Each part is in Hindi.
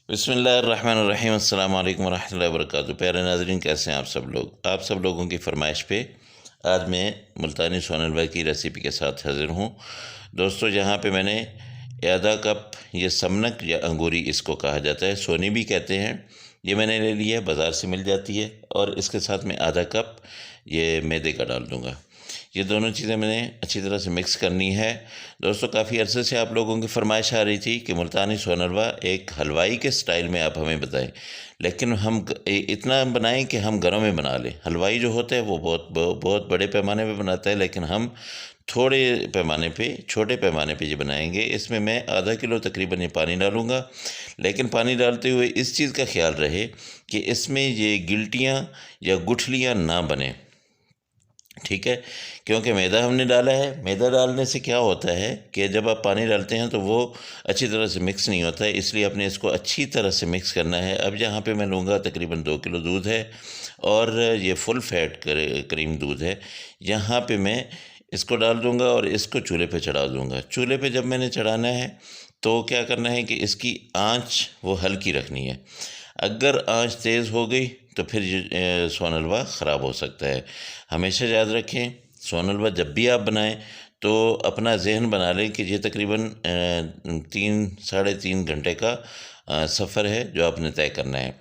बिस्मिल्लाहिर्रहमानिर्रहीम अस्सलाम वालेकुम रहमतुल्लाहि व बरकातुहू। प्यारे नाज़रीन, कैसे हैं आप सब लोगों की फरमाइश पे आज मैं मुल्तानी सोन हलवा की रेसिपी के साथ हाज़िर हूँ। दोस्तों, यहाँ पे मैंने आधा कप ये समनक या अंगूरी इसको कहा जाता है, सोनी भी कहते हैं, ये मैंने ले लिया है, बाज़ार से मिल जाती है। और इसके साथ मैं आधा कप ये मैदे का डाल दूँगा। ये दोनों चीज़ें मैंने अच्छी तरह से मिक्स करनी है। दोस्तों, काफ़ी अरसे से आप लोगों की फरमाइश आ रही थी कि मुल्तानी सोन हलवा एक हलवाई के स्टाइल में आप हमें बताएं, लेकिन हम इतना बनाएं कि हम घरों में बना लें। हलवाई जो होता है वो बहुत बड़े पैमाने पे बनाता है, लेकिन हम थोड़े पैमाने पे, छोटे पैमाने पे ये बनाएंगे। इसमें मैं आधा किलो तकरीबन ये पानी डालूँगा, लेकिन पानी डालते हुए इस चीज़ का ख्याल रहे कि इसमें ये गिल्टियाँ या गुठलियाँ ना बने, ठीक है। क्योंकि मैदा हमने डाला है, मैदा डालने से क्या होता है कि जब आप पानी डालते हैं तो वो अच्छी तरह से मिक्स नहीं होता है, इसलिए आपने इसको अच्छी तरह से मिक्स करना है। अब यहाँ पे मैं लूँगा तकरीबन 2 किलो दूध है और ये फुल फैट क्रीम दूध है। यहाँ पे मैं इसको डाल दूँगा और इसको चूल्हे पे चढ़ा दूँगा। चूल्हे पे जब मैंने चढ़ाना है तो क्या करना है कि इसकी आँच वो हल्की रखनी है। अगर आँच तेज़ हो गई तो फिर ये सोन हलवा ख़राब हो सकता है। हमेशा याद रखें, सोन हलवा जब भी आप बनाएं तो अपना ज़हन बना लें कि ये तकरीबन 3 साढ़े 3 घंटे का सफ़र है जो आपने तय करना है।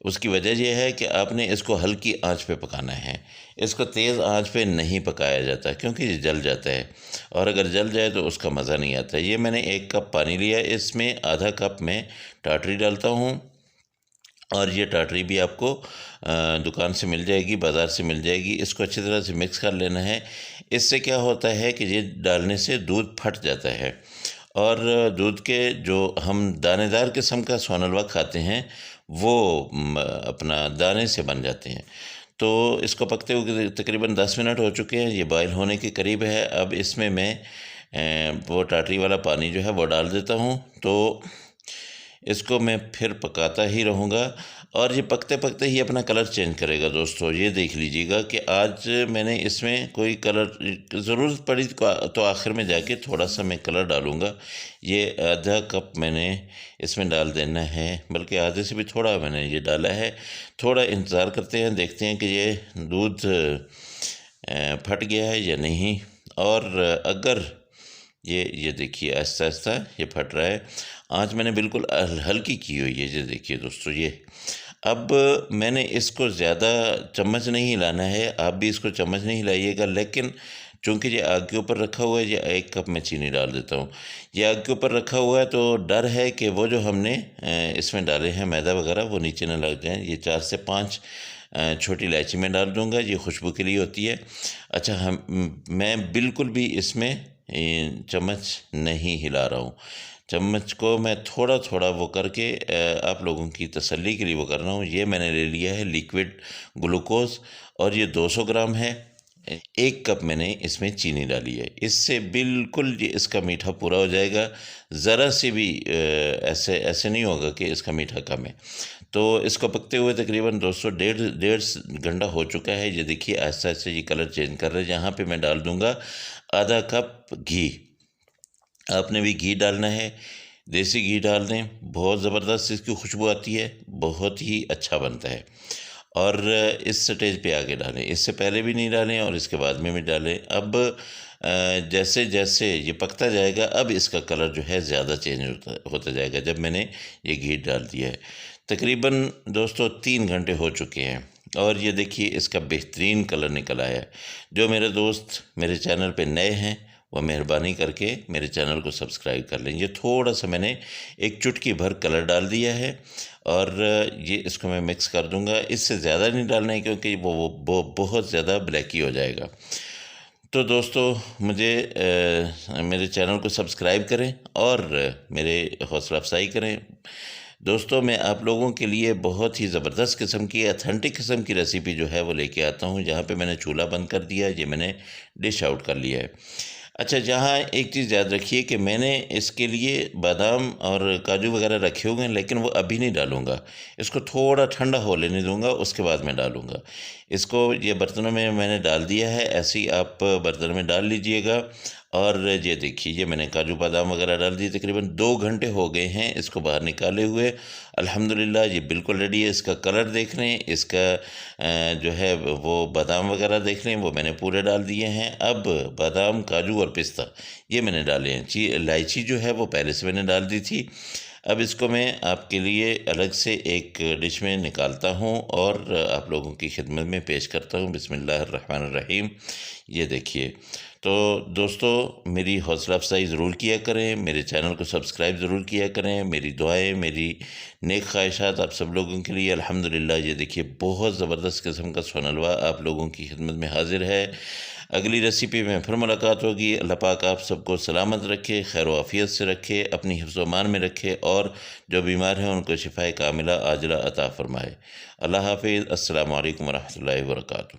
उसकी वजह यह है कि आपने इसको हल्की आंच पे पकाना है। इसको तेज़ आंच पे नहीं पकाया जाता क्योंकि ये जल जाता है, और अगर जल जाए तो उसका मज़ा नहीं आता। ये मैंने 1 कप पानी लिया, इसमें आधा कप मैं टाटरी डालता हूँ। और ये टाटरी भी आपको दुकान से मिल जाएगी, बाज़ार से मिल जाएगी। इसको अच्छी तरह से मिक्स कर लेना है। इससे क्या होता है कि ये डालने से दूध फट जाता है, और दूध के जो हम दानेदार किस्म का सोन हलवा खाते हैं वो अपना दाने से बन जाते हैं। तो इसको पकते हुए तकरीबन 10 मिनट हो चुके हैं, ये बॉयल होने के करीब है। अब इसमें मैं वो टाटरी वाला पानी जो है वो डाल देता हूँ। तो इसको मैं फिर पकाता ही रहूँगा और ये पकते पकते ही अपना कलर चेंज करेगा। दोस्तों, ये देख लीजिएगा कि आज मैंने इसमें कोई कलर ज़रूरत पड़ी तो आखिर में जाके थोड़ा सा मैं कलर डालूँगा। ये आधा कप मैंने इसमें डाल देना है, बल्कि आधे से भी थोड़ा मैंने ये डाला है। थोड़ा इंतज़ार करते हैं, देखते हैं कि ये दूध फट गया है या नहीं। और अगर ये देखिए आहिस्ता आहिस्ता ये फट रहा है। आँच मैंने बिल्कुल हल्की की हुई है। ये देखिए दोस्तों, ये अब मैंने इसको ज़्यादा चम्मच नहीं हिलाना है, आप भी इसको चम्मच नहीं हिलाइएगा। लेकिन चूँकि ये आग के ऊपर रखा हुआ है, ये 1 कप मैं चीनी डाल देता हूँ। ये आग के ऊपर रखा हुआ है तो डर है कि वो जो हमने इसमें डाले हैं मैदा वगैरह वो नीचे न लग जाएँ। ये 4 से 5 छोटी इलायची में डाल दूँगा, ये खुशबू के लिए होती है। अच्छा, मैं बिल्कुल भी इसमें चम्मच नहीं हिला रहा हूँ। चम्मच को मैं थोड़ा थोड़ा वो करके आप लोगों की तसल्ली के लिए वो कर रहा हूँ। ये मैंने ले लिया है लिक्विड ग्लूकोज़ और ये 200 ग्राम है। 1 कप मैंने इसमें चीनी डाली है। इससे बिल्कुल ये इसका मीठा पूरा हो जाएगा। ज़रा से भी ऐसे ऐसे नहीं होगा कि इसका मीठा कम है। तो इसको पकते हुए तकरीबन 200 डेढ़ घंटा हो चुका है। ये देखिए आहिस्ता आहिस्ता ये कलर चेंज कर रहा है। यहाँ पे मैं डाल दूँगा आधा कप घी। आपने भी घी डालना है, देसी घी डाल दें, बहुत ज़बरदस्त इसकी खुशबू आती है, बहुत ही अच्छा बनता है। और इस स्टेज पे आके डालें, इससे पहले भी नहीं डालें और इसके बाद में भी डालें। अब जैसे जैसे ये पकता जाएगा, अब इसका कलर जो है ज़्यादा चेंज होता जाएगा। जब मैंने ये घी डाल दिया है, तकरीबन दोस्तों 3 घंटे हो चुके हैं और ये देखिए इसका बेहतरीन कलर निकल आया है। जो मेरे दोस्त मेरे चैनल पे नए हैं वह मेहरबानी करके मेरे चैनल को सब्सक्राइब कर लें। ये थोड़ा सा मैंने एक चुटकी भर कलर डाल दिया है और ये इसको मैं मिक्स कर दूंगा। इससे ज़्यादा नहीं डालना है क्योंकि वो बहुत ज़्यादा ब्लैकी हो जाएगा। तो दोस्तों, मुझे मेरे चैनल को सब्सक्राइब करें और मेरे हौसला अफजाई करें। दोस्तों, मैं आप लोगों के लिए बहुत ही ज़बरदस्त किस्म की, अथेंटिक किस्म की रेसिपी जो है वो लेके आता हूँ। जहाँ पे मैंने चूल्हा बंद कर दिया, ये मैंने डिश आउट कर लिया है। अच्छा, जहाँ एक चीज़ याद रखिए कि मैंने इसके लिए बादाम और काजू वगैरह रखे हुए हैं, लेकिन वो अभी नहीं डालूँगा। इसको थोड़ा ठंडा हो लेने दूँगा, उसके बाद मैं डालूँगा। इसको ये बर्तनों में मैंने डाल दिया है, ऐसे ही आप बर्तन में डाल लीजिएगा और ये देखिए, ये मैंने काजू बादाम वगैरह डाल दिए। तकरीबन 2 घंटे हो गए हैं इसको बाहर निकाले हुए। अल्हम्दुलिल्लाह ये बिल्कुल रेडी है। इसका कलर देख लें, इसका जो है वो बादाम वगैरह देख लें, वो मैंने पूरे डाल दिए हैं। अब बादाम, काजू और पिस्ता ये मैंने डाले हैं। इलायची जो है वो पहले से मैंने डाल दी थी। अब इसको मैं आपके लिए अलग से एक डिश में निकालता हूँ और आप लोगों की खिदमत में पेश करता हूँ। बिस्मिल्लाहिर्रहमानिर्रहीम। ये देखिए, तो दोस्तों मेरी हौसला अफजाई ज़रूर किया करें, मेरे चैनल को सब्सक्राइब ज़रूर किया करें। मेरी दुआएं, मेरी नेक ख्वाहिशात आप सब लोगों के लिए। अल्हम्दुलिल्लाह ये देखिए, बहुत ज़बरदस्त किस्म का सोन हलवा आप लोगों की खिदमत में हाजिर है। अगली रेसिपी में फिर मुलाकात होगी। अल्लाह पाक आप सबको सलामत रखे, खैर व आफियत से रखे, अपनी हिफ्ज़ व अमान में रखे और जो बीमार हैं उनको शिफ़ाए कामिला आजिला अता फ़रमाए। अल्लाह हाफ़िज़। अस्सलामु अलैकुम व रहमतुल्लाहि व बरकातुहू।